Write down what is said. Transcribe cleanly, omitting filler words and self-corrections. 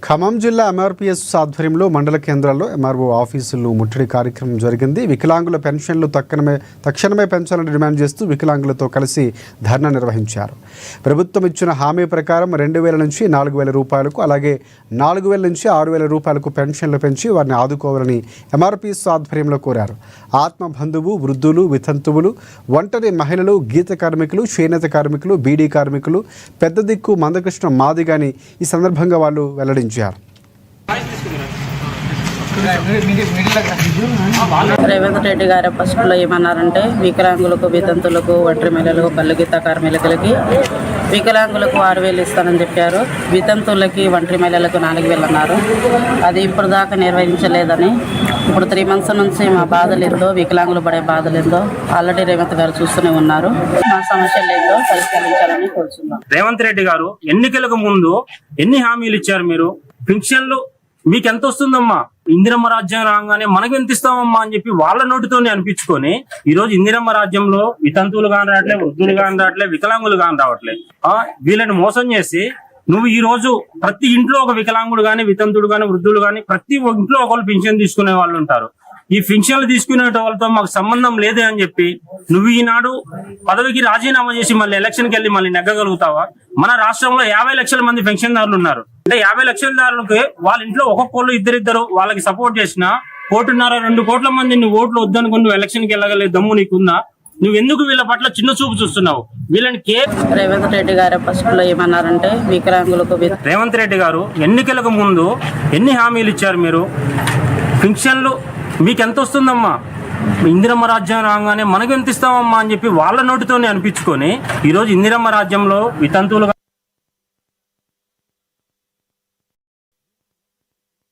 ఖమ్మం జిల్లా ఎంఆర్పీఎస్ ఆధ్వర్యంలో మండల కేంద్రాల్లో ఎంఆర్ఓ ఆఫీసులు ముట్టడి కార్యక్రమం జరిగింది. వికలాంగుల పెన్షన్లు తక్షణమే పెంచాలని డిమాండ్ చేస్తూ వికలాంగులతో కలిసి ధర్నా నిర్వహించారు. ప్రభుత్వం ఇచ్చిన హామీ ప్రకారం 2000 నుంచి 4000 రూపాయలకు, అలాగే 4000 నుంచి 6000 రూపాయలకు పెన్షన్లు పెంచి వారిని ఆదుకోవాలని ఎంఆర్పీఎస్ ఆధ్వర్యంలో కోరారు. ఆత్మ బంధువు, వృద్ధులు, వితంతువులు, ఒంటరి మహిళలు, గీత కార్మికులు, చేనేత కార్మికులు, బీడీ కార్మికులు, పెద్ద దిక్కు మందకృష్ణ మాదిగాని ఈ సందర్భంగా వాళ్ళు వెల్లడించారు. రేవంత్ రెడ్డి గారి ఫస్ట్లో ఏమన్నారంటే వికలాంగులకు, వితంతులకు, ఒంటరి మహిళలకు, కళ్ళు గీత కార్మికులకి వికలాంగులకు 6000 ఇస్తానని చెప్పారు. వితంతులకి, ఒంటరి మహిళలకు 4000 అన్నారు. అది ఇప్పుడు దాకా నిర్వహించలేదని ఇప్పుడు 3 months నుంచి మా బాధలు ఏందో, వికలాంగులు పడే బాధలు ఏందో ఆల్రెడీ రేవంత్ గారు చూస్తూనే ఉన్నారు. మా సమస్యలు ఏందో పరిష్కరించాలని కోరుతున్నాం. రేవంత్ రెడ్డి గారు ఎన్నికలకు ముందు ఎన్ని హామీలు ఇచ్చారు? మీరు పింఛన్లు మీకు ఎంత వస్తుందమ్మా, ఇందిరమ్మ రాజ్యం రాగానే మనకు ఎంత ఇస్తామమ్మా అని చెప్పి వాళ్ళ నోటితోనే అనిపించుకొని ఈ రోజు ఇందిరమ్మ రాజ్యంలో వితంతువులు కాని రావట్లే, వృద్ధులు కాని రావట్లే, వికలాంగులు కాని రావట్లే. వీళ్ళని మోసం చేసి నువ్వు ఈ రోజు ప్రతి ఇంట్లో ఒక వికలాంగుడు గాని, వితంతుడు గాని, వృద్ధులు గాని ప్రతి ఇంట్లో ఒకళ్ళు పింఛన్ తీసుకునే వాళ్ళు ఉంటారు. ఈ పింఛన్లు తీసుకునే వాళ్ళతో మాకు సంబంధం లేదే అని చెప్పి నువ్వు ఈనాడు పదవికి రాజీనామా చేసి మళ్ళీ ఎలక్షన్కి వెళ్ళి మళ్ళీ నెగ్గగలుగుతావా? మన రాష్ట్రంలో 50 లక్షల మంది పెన్షన్దారులు ఉన్నారు. అంటే 50 లక్షలదారులకి వాళ్ళ ఇంట్లో ఒక్కొక్కళ్ళు ఇద్దరిద్దరు వాళ్ళకి సపోర్ట్ చేసినా 1.5-2 కోట్ల మంది నువ్వు ఓట్లు వద్దనుకుని నువ్వు ఎలక్షన్కి వెళ్ళగలే దమ్ము నీకున్నా నువ్వు ఎందుకు వీళ్ళ పట్ల చిన్న చూపు చూస్తున్నావు? వీళ్ళని రేవంత్ రెడ్డి గారు ఫస్ట్లో ఏమన్నారంటే వికలాంగులకు రేవంత్ రెడ్డి గారు ఎన్నికలకు ముందు ఎన్ని హామీలు ఇచ్చారు? మీరు పింఛన్లు మీకు ఎంత వస్తుందమ్మా, ఇందిరమ్మ రాజ్యం రాగానే మనకు ఎంత ఇస్తామమ్మా అని చెప్పి వాళ్ళ నోటితోనే అనిపించుకొని ఈ రోజు ఇందిరమ్మ రాజ్యంలో వితంతువులు